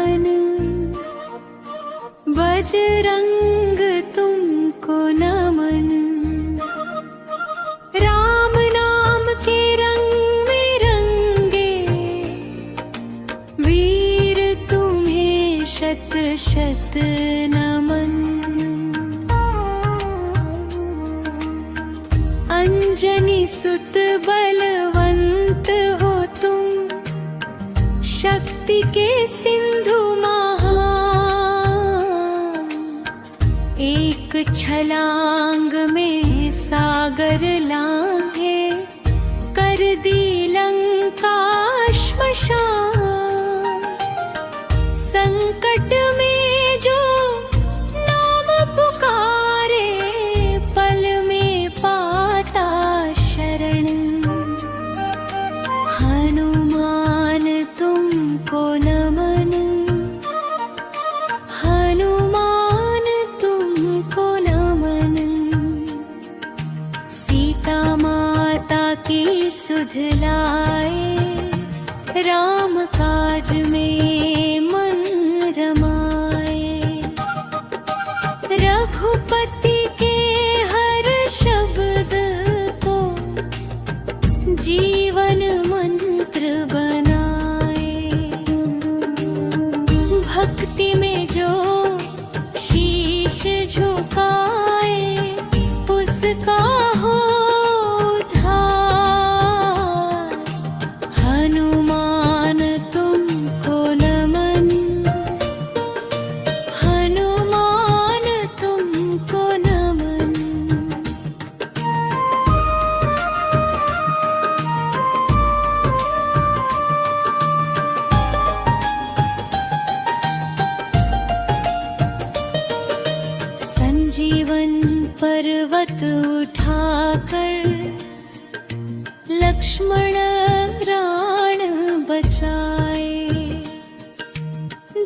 मन, बजरंग तुमको नमन। राम नाम के रंग में रंगे, वीर तुम्हें शत शत नमन। अंजनी सुत बलवंत हो तुम, शक्ति के सिंधु महान। एक छलांग में सागर लांघे, कर दी लंका श्मशान। संकट में जो नाम पुकारे, पल में पाता शरण। हनुमान तुमको नमन, हनुमान तुमको नमन। सीता माता की सुध लाए, राम काज में मन रमाए। रघुपति के हर शब्द को जीवन मंत्र बनाए। भक्ति में जो शीश झुकाए, उसका हो उद्धार। हनुमान तुमको नमन, हनुमान तुमको नमन। संजीवन पर्वत उठाकर, लक्ष्मण प्राण बचाए।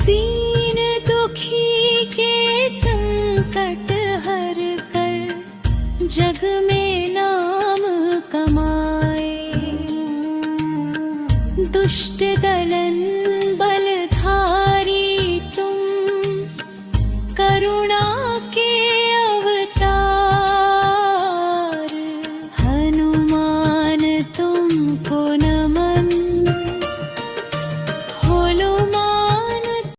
दीन दुखी के संकट हर कर, जग में